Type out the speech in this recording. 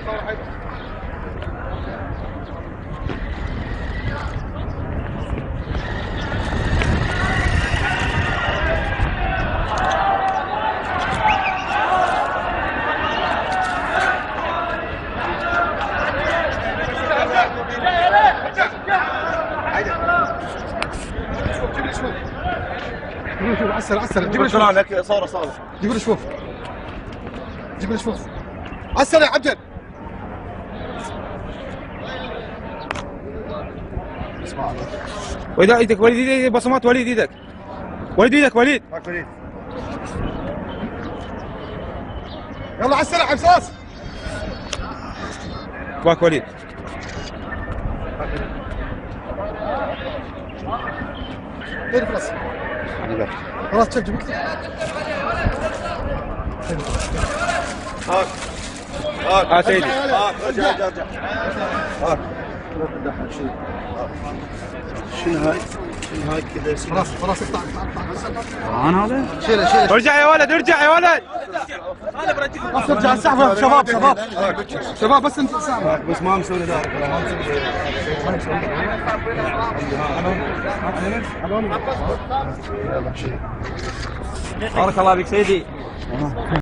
صور حيدر. شوف عسل جيب لي شوف لك صوره جيب لي شوف عسل يا عبد. وليد ايدك، وليد ايدك، بصمات وليد ايدك، وليد. يلا عسل يا حمصاص. باك وليد. غير خلاص شوف جبت. هات سيدي. رجع. شنو هاي كذا؟ خلاص اقطع. انا هذا شيل. ارجع يا ولد. بس ارجع السحبه. شباب بس انت السحبه. بس ما مسوي ذلك. بارك الله بك سيدي.